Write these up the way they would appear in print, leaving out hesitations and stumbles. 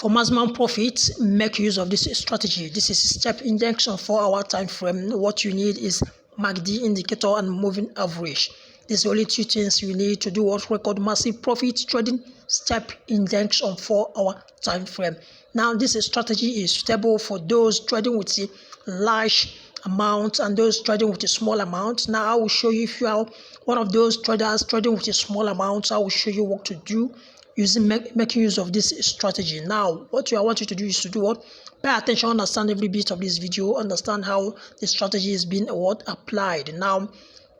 For maximum profit, make use of this strategy. This is step injection 4-hour time frame. What you need is MACD indicator and moving average. These are only two things you need to do what record massive profit trading. Step injection 4-hour time frame. Now this strategy is suitable for those trading with a large amount and those trading with a small amount. Now I will show you, if you are one of those traders trading with a small amount, I will show you what to do using making use of this strategy. Now what I want you to do is to do what? Pay attention, understand every bit of this video, understand how the strategy is being applied. Now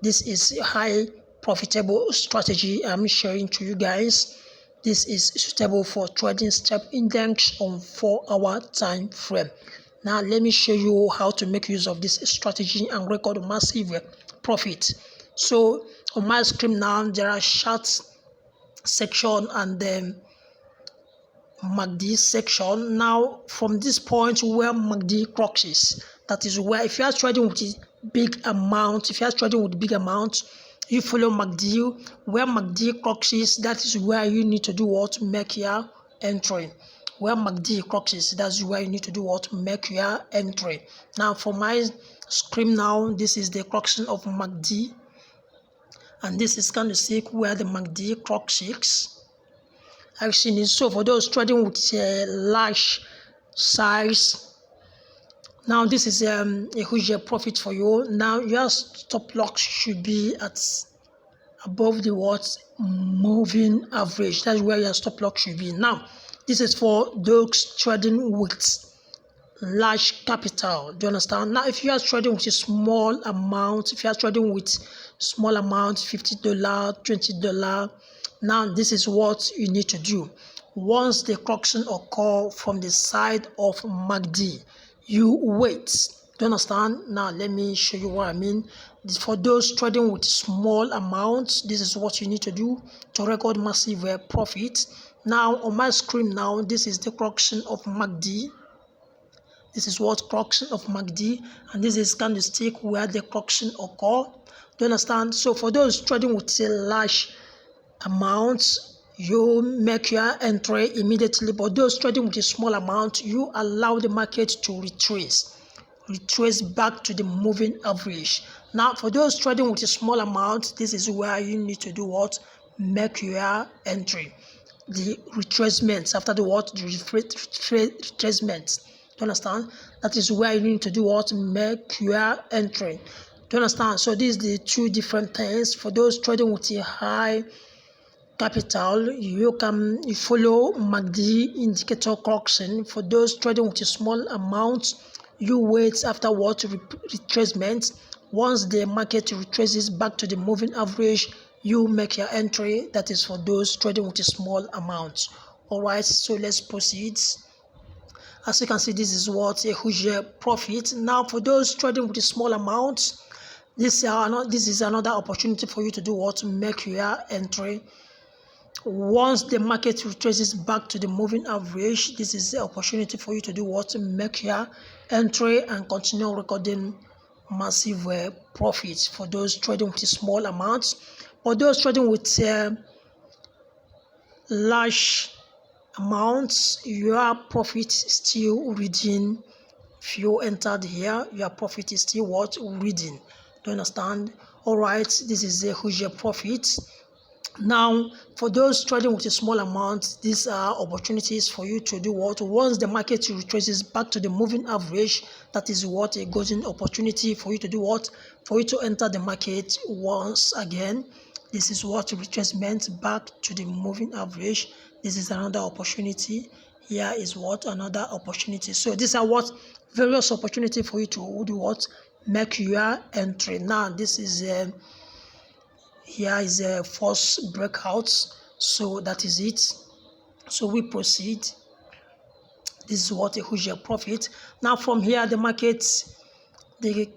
this is a high profitable strategy I'm sharing to you guys. This is suitable for trading step index on 4-hour time frame. Now let me show you how to make use of this strategy and record massive profit. So on my screen now there are charts section and then MACD section. Now from this point where MACD crosses, that is where if you are trading with a big amount, you follow MACD. Where MACD crosses, that is where you need to do what? Make your entry. Where MACD crosses, that's where you need to do what? Make your entry. Now for my screen now, this is the crossing of MACD, and this is candlestick where the MACD crosses. I've seen it. So for those trading with a large size, now this is a huge profit for you. Now your stop loss should be at above the moving average. That's where your stop loss should be. Now this is for those trading with large capital. Do you understand? Now if you are trading with a small amount, $50, $20, now this is what you need to do. Once the correction occurs from the side of MACD, you wait. Do you understand? Now let me show you what I mean. For those trading with small amounts, this is what you need to do to record massive profit. Now on my screen now, this is the correction of MACD. This is what correction of MACD, and this is candlestick where the correction occurs. Do you understand? So for those trading with a large amounts, you make your entry immediately, but those trading with a small amount, you allow the market to retrace back to the moving average. Now for those trading with a small amount, this is where you need to do what? Make your entry. The retracements after the what? The retracements. Do you understand? That is where you need to do what? Make your entry. Do you understand? So these are the two different things. For those trading with a high capital, you follow MACD indicator correction. For those trading with a small amount, you wait after what? Retracement. Once the market retraces back to the moving average, you make your entry. That is for those trading with a small amount. All right, so let's proceed. As you can see, this is what? A huge profit. Now for those trading with a small amount, this is another opportunity for you to do what? Make your entry. Once the market retraces back to the moving average, this is the opportunity for you to do what? Make your entry and continue recording massive profits for those trading with small amounts. For those trading with large amounts, your profit is still reading. If you entered here, your profit is still what? Reading. Do you understand? All right, this is a huge profit. Now for those trading with a small amount, these are opportunities for you to do what? Once the market retraces back to the moving average, that is what? A golden opportunity for you to do what? For you to enter the market once again. This is what? Retracement back to the moving average. This is another opportunity. Here is what? Another opportunity. So these are what? Various opportunity for you to do what? Make your entry. Now this is here is a first breakout, so that is it. So we proceed. This is what? A huge profit. Now from here the market, the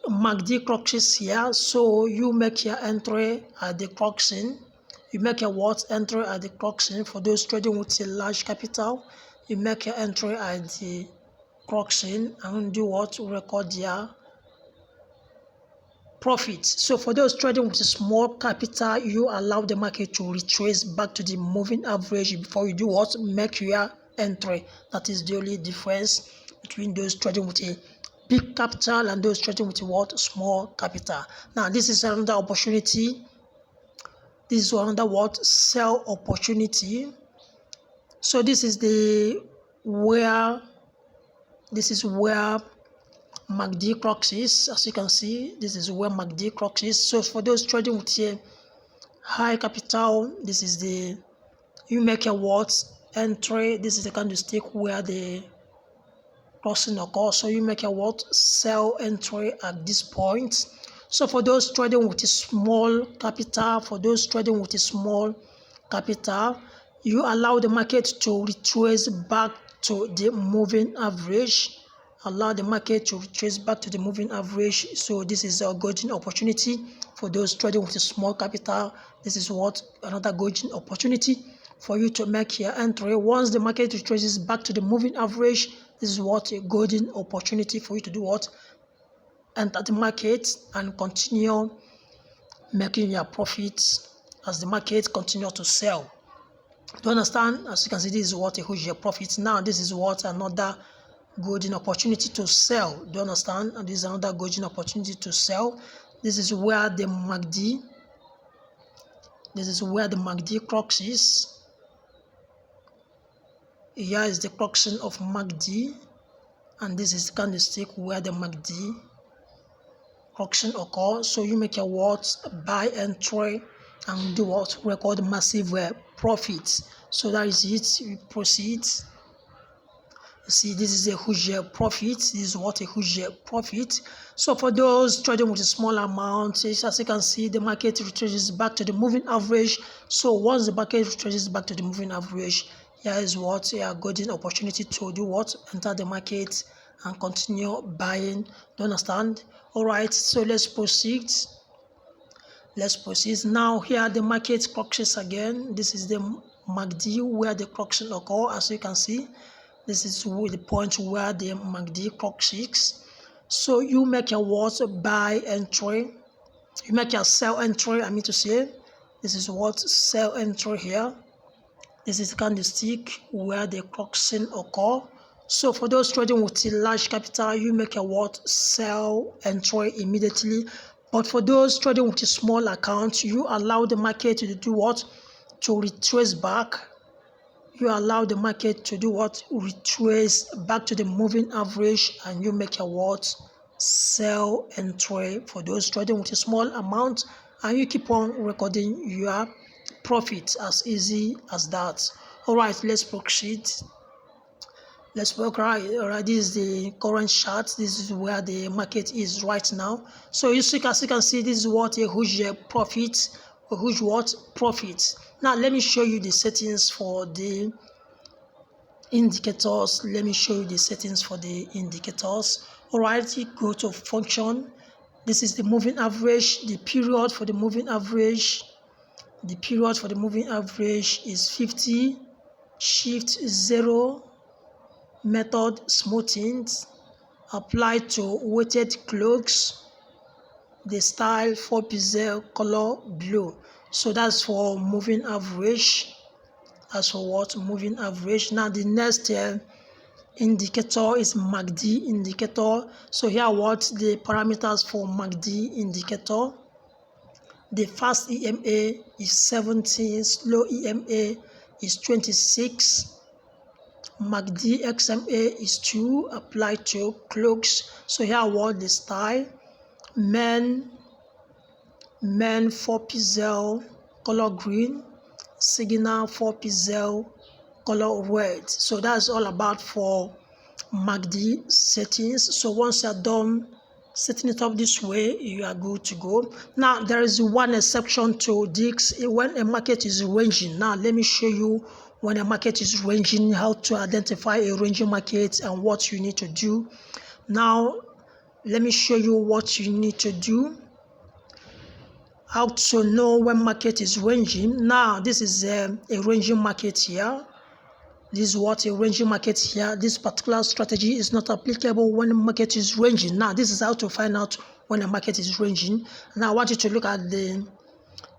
MACD crosses here, so you make your entry at the crossing. You make your what? Entry at the crossing. For those trading with a large capital, you make your entry at the crossing and do what? Record your profit. So for those trading with a small capital, you allow the market to retrace back to the moving average before you do what? Make your entry. That is the only difference between those trading with a big capital and those trading with what? Small capital. Now this is another opportunity. This is another what? Sell opportunity. So this is where MACD crux is. As you can see, this is where MACD crux is. So for those trading with a high capital, this is you make a what? Entry. This is the candlestick where the crossing occurs. So you make a what? Sell entry at this point. So for those trading with a small capital, you allow the market to retrace back to the moving average. So this is a golden opportunity for those trading with a small capital. This is what? Another golden opportunity for you to make your entry. Once the market retraces back to the moving average, this is what? A golden opportunity for you to do what? Enter the market and continue making your profits as the market continues to sell. Do you understand? As you can see, this is what? A huge profit. Now this is what? Another golden opportunity to sell. Do you understand? And this is another golden opportunity to sell. This is where the MACD crux is. Here is the crux of MACD, and this is the candlestick where the MACD crux occurs. So you make your what? Buy entry and do what? Record massive profits. So that is it. We proceed. See, this is a huge profit. This is what? A huge profit. So for those trading with a small amount, as you can see, the market retraces back to the moving average. So once the market retraces back to the moving average, here is what? A golden opportunity to do what? Enter the market and continue buying. Do you understand? All right, so let's proceed. Now here the market cruxes again. This is the MACD where the cruxes occur. As you can see, this is the point where the MACD crux is. So you make your what? Buy entry. You make your sell entry. I mean to say, this is what? Sell entry here. This is the candlestick where the cruxing occur. So for those trading with a large capital, you make a what? Sell entry immediately. But for those trading with a small account, you allow the market to do what? To retrace back. You allow the market to do what? Retrace back to the moving average, and you make a what? Sell entry for those trading with a small amount, and you keep on recording your profit. As easy as that. All right, let's proceed. This is the current chart. This is where the market is right now. So as you can see, this is what? A huge profit. A huge what? Profit. Now let me show you the settings for the indicators. All right, you go to function. This is the moving average. The period for the moving average is 50. Shift 0. Method smoothing applied to weighted clocks. The style 4 pixel color blue. So that's for moving average. Moving average. Now the next indicator is MACD indicator. So here what? The parameters for MACD indicator. The fast EMA is 17, slow EMA is 26. MACD XMA is 2, applied to clocks. So here what? The style. Men 4 pixel color green. Signal 4 pixel color red. So that's all about for MACD settings. So once you're done setting it up this way, you are good to go. Now there is one exception to this when a market is ranging. Now let me show you when a market is ranging, how to identify a ranging market and what you need to do. Now let me show you what you need to do, how to know when market is ranging. Now this is a ranging market here. This is what a ranging market here. This particular strategy is not applicable when the market is ranging. Now this is how to find out when a market is ranging. Now I want you to look at the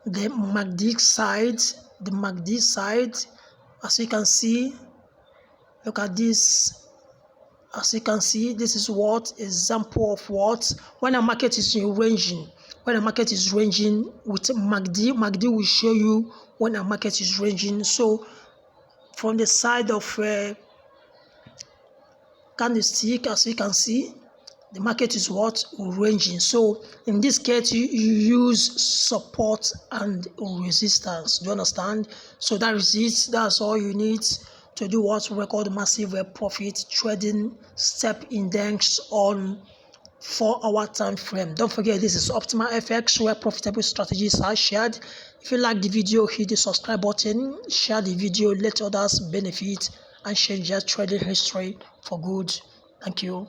MACD side. As you can see, Look at this. As you can see, this is what example of what when a market is ranging. When a market is ranging with MACD will show you when a market is ranging. So from the side of candlestick, as you can see, the market is what ranging. So in this case, you use support and resistance. Do you understand? So that is it. That's all you need to do what record massive profit trading step index on 4-hour time frame. Don't forget, this is Optimal FX, where profitable strategies are shared. If you like the video, hit the subscribe button, share the video, let others benefit and change their trading history for good. Thank you.